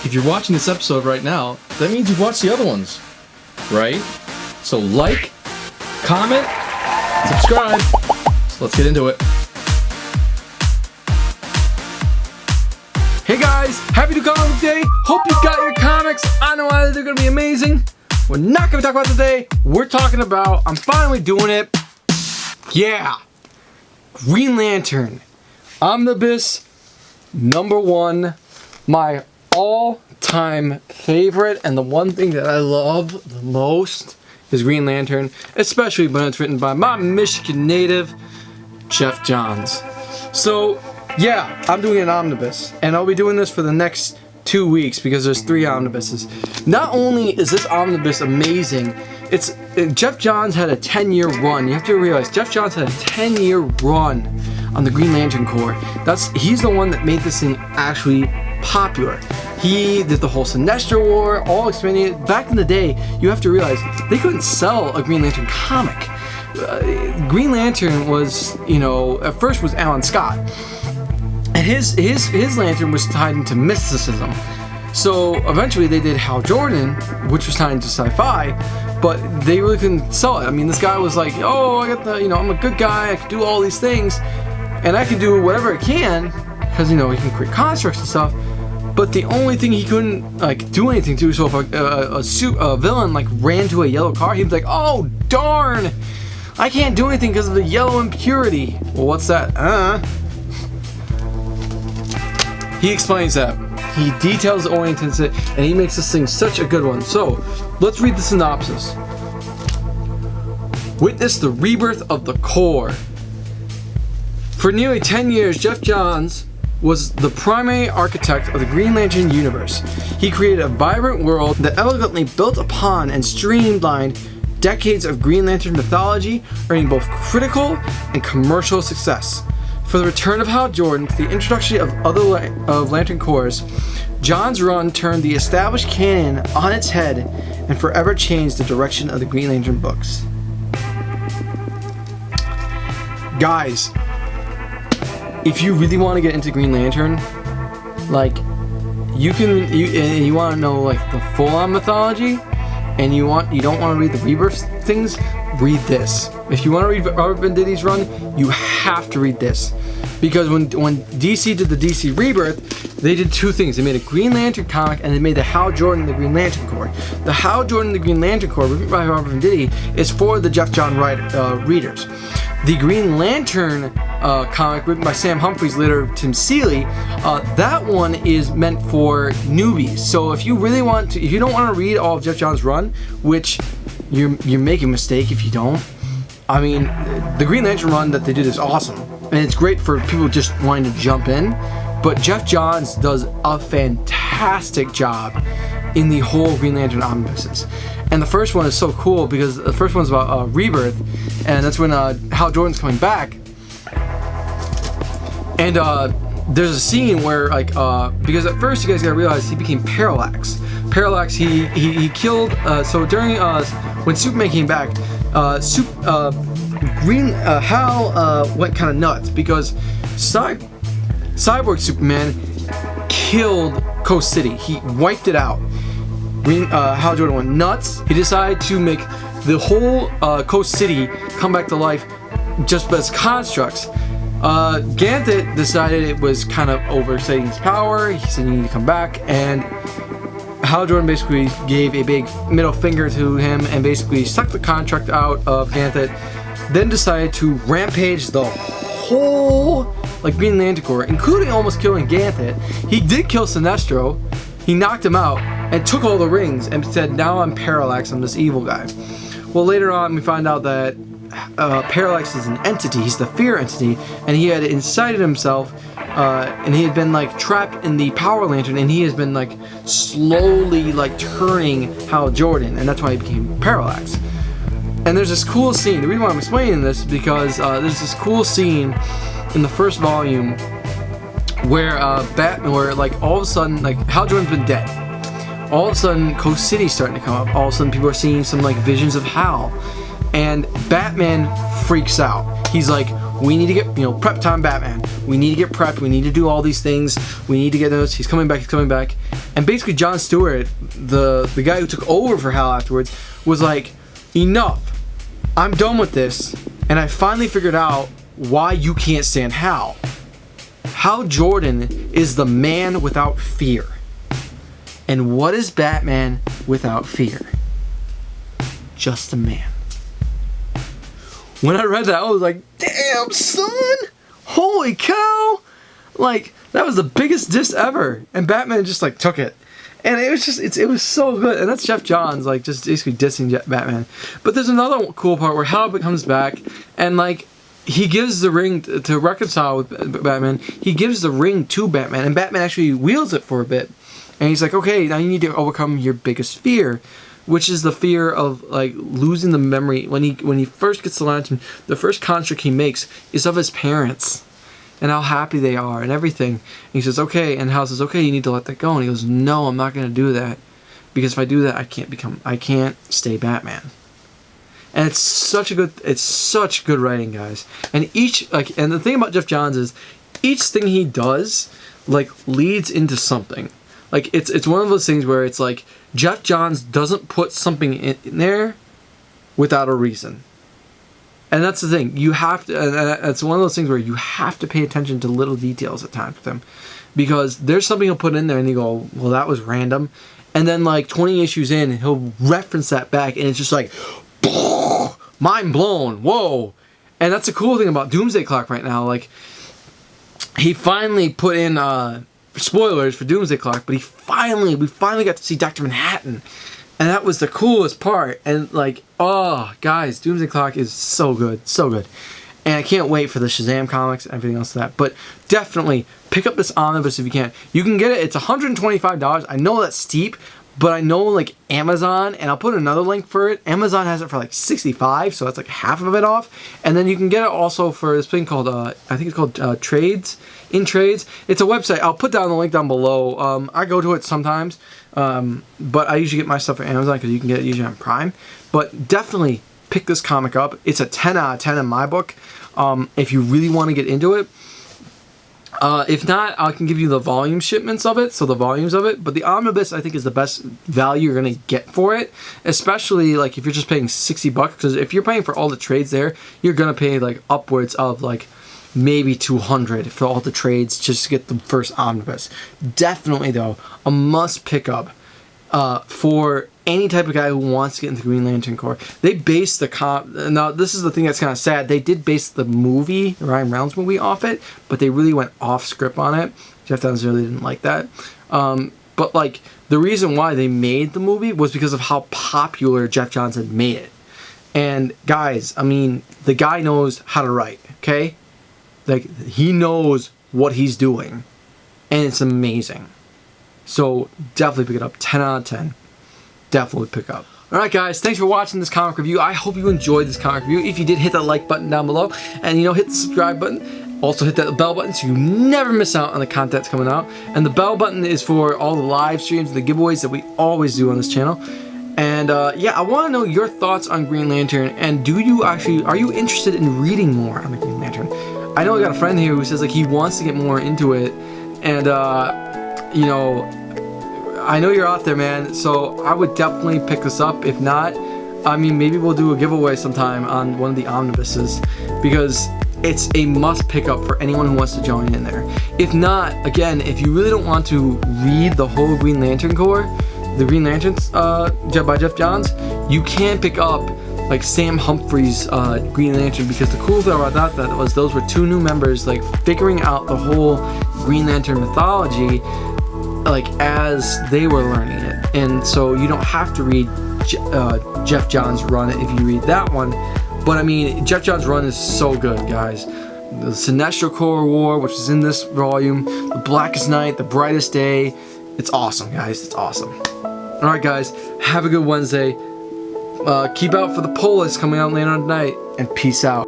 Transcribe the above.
if you're watching this episode right now, that means you've watched the other ones, right? So like, comment, subscribe. So let's get into it. Hey guys, happy New Comic Day. Hope you got your comics. I know they're gonna be amazing. We're not gonna talk about today. We're talking about, I'm finally doing it. Yeah, Green Lantern Omnibus #1, my all-time favorite, and the one thing that I love the most is Green Lantern, especially when it's written by my Michigan native, Geoff Johns. So, yeah, I'm doing an omnibus, and I'll be doing this for the next 2 weeks because there's 3 omnibuses. Not only is this omnibus amazing, Geoff Johns had a 10-year run. You have to realize Geoff Johns had a 10-year run on the Green Lantern Corps. He's the one that made this thing actually popular. He did the whole Sinestro War, all expanding it. Back in the day, you have to realize they couldn't sell a Green Lantern comic. Green Lantern was, at first was Alan Scott, and his lantern was tied into mysticism. So eventually they did Hal Jordan, which was tied into sci-fi, but they really couldn't sell it. I mean, this guy was like, oh, I got I'm a good guy, I can do all these things, and I can do whatever I can, because he can create constructs and stuff. But the only thing he couldn't do anything to, so if a villain ran to a yellow car, he'd be like, oh darn, I can't do anything because of the yellow impurity. Well, what's that? He explains that. He details orients it, and he makes this thing such a good one. So, let's read the synopsis. Witness the rebirth of the Corps. For nearly 10 years, Geoff Johns was the primary architect of the Green Lantern universe. He created a vibrant world that elegantly built upon and streamlined decades of Green Lantern mythology, earning both critical and commercial success. For the return of Hal Jordan to the introduction of other Lantern Corps, John's run turned the established canon on its head and forever changed the direction of the Green Lantern books. Guys, if you really want to get into Green Lantern, you want to know the full-on mythology, and you don't want to read the rebirth things, read this. If you want to read Robert Venditti's run, you have to read this. Because when DC did the DC Rebirth, they did 2 things. They made a Green Lantern comic, and they made the Hal Jordan the Green Lantern Corps. The Hal Jordan the Green Lantern Corps, written by Robert Venditti, is for the Geoff John readers. The Green Lantern comic, written by Sam Humphries, later Tim Seeley, that one is meant for newbies. So if you don't want to read all of Geoff John's run, which you're making a mistake if you don't. I mean, the Green Lantern run that they did is awesome, and it's great for people just wanting to jump in. But Geoff Johns does a fantastic job in the whole Green Lantern omnibuses. And the first one is so cool because the first one's about Rebirth, and that's when Hal Jordan's coming back. And there's a scene where because at first you guys gotta realize he became Parallax. Parallax, he killed. So during when Superman came back, Hal went kind of nuts because Cyborg Superman killed Coast City. He wiped it out. Hal Jordan went nuts. He decided to make the whole Coast City come back to life just as constructs. Ganthet decided it was kind of overstating his power. He said you need to come back, and Hal Jordan basically gave a big middle finger to him and basically sucked the contract out of Ganthet, then decided to rampage the whole Green Lantern Corps, including almost killing Ganthet. He did kill Sinestro. He knocked him out and took all the rings and said, now I'm Parallax, I'm this evil guy. Well, later on we find out that Parallax is an entity, he's the fear entity, and he had incited himself, and he had been trapped in the Power Lantern, and he has been slowly turning Hal Jordan, and that's why he became Parallax. And there's this cool scene. The reason why I'm explaining this is because there's this cool scene in the first volume where all of a sudden Hal Jordan's been dead. All of a sudden Coast City's starting to come up. All of a sudden people are seeing some visions of Hal, and Batman freaks out. He's like, we need to get, you know, prep time Batman. We need to get prepped. We need to do all these things. We need to get those. He's coming back. He's coming back. And basically John Stewart, the guy who took over for Hal afterwards, was like, enough. I'm done with this. And I finally figured out why you can't stand Hal. Hal Jordan is the man without fear. And what is Batman without fear? Just a man. When I read that, I was like, damn, son! Holy cow! Like, that was the biggest diss ever. And Batman just, like, took it. And it was just, it was so good. And that's Geoff Johns, like, just basically dissing Batman. But there's another cool part where Hal comes back and, like, he gives the ring to reconcile with Batman. He gives the ring to Batman. And Batman actually wields it for a bit. And he's like, okay, now you need to overcome your biggest fear. Which is the fear of, like, losing the memory. When he first gets the lantern, the first construct he makes is of his parents and how happy they are and everything. And he says, okay, and Hal says, okay, you need to let that go. And he goes, no, I'm not going to do that, because if I do that, I can't stay Batman. And it's such good writing, guys. And and the thing about Geoff Johns is, each thing he does, like, leads into something. Like, it's one of those things where it's like, Geoff Johns doesn't put something in there without a reason. And that's the thing. You have to, and it's one of those things where you have to pay attention to little details at times with him. Because there's something he'll put in there and you go, well, that was random. And then, like, 20 issues in, he'll reference that back and it's just like, mind blown, whoa. And that's the cool thing about Doomsday Clock right now. Like, he finally put in, spoilers for Doomsday Clock, but we finally got to see Dr. Manhattan, and that was the coolest part. And, like, oh, guys, Doomsday Clock is so good, and I can't wait for the Shazam comics and everything else to that. But definitely pick up this omnibus if you can. You can get it. It's $125. I know that's steep, but I know, like, Amazon, and I'll put another link for it. Amazon has it for like $65, so that's like half of it off. And then you can get it also for this thing called, I think it's called Trades. It's a website. I'll put down the link down below. I go to it sometimes, but I usually get my stuff from Amazon because you can get it usually on Prime. But definitely pick this comic up. It's a 10 out of 10 in my book. If you really want to get into it. If not, I can give you the volume shipments of it, so the volumes of it. But the omnibus, I think, is the best value you're going to get for it, especially, like, if you're just paying $60. Because if you're paying for all the trades there, you're going to pay, like, upwards of, like, maybe $200 for all the trades just to get the first omnibus. Definitely, though, a must pick up for any type of guy who wants to get into the Green Lantern Corps. They based the now this is the thing that's kind of sad. They did base the movie, the Ryan Reynolds movie, off it, but they really went off script on it. Geoff Johns really didn't like that. But, like, the reason why they made the movie was because of how popular Geoff Johns had made it. And guys, I mean, the guy knows how to write, okay? Like, he knows what he's doing, and it's amazing. So definitely pick it up. 10 out of 10. Definitely pick up. Alright, guys, thanks for watching this comic review. I hope you enjoyed this comic review. If you did, hit that like button down below, and, you know, hit the subscribe button. Also hit that bell button so you never miss out on the content that's coming out. And the bell button is for all the live streams and the giveaways that we always do on this channel. And yeah, I want to know your thoughts on Green Lantern, and are you interested in reading more on the Green Lantern? I know I got a friend here who says, like, he wants to get more into it, and you know, I know you're out there, man, so I would definitely pick this up. If not, I mean, maybe we'll do a giveaway sometime on one of the omnibuses, because it's a must pick up for anyone who wants to join in there. If not, again, if you really don't want to read the whole Green Lantern Corps, the Green Lanterns by Geoff Johns, you can pick up, like, Sam Humphrey's Green Lantern, because the cool thing about that was those were two new members, like, figuring out the whole Green Lantern mythology, like, as they were learning it. And so you don't have to read Geoff Johns' run if you read that one. But I mean, Geoff Johns' run is so good, guys. The Sinestro Corps War, which is in this volume, The Blackest Night, The Brightest Day. It's awesome, guys. It's awesome. Alright, guys. Have a good Wednesday. Keep out for the poll that's coming out later on tonight. And peace out.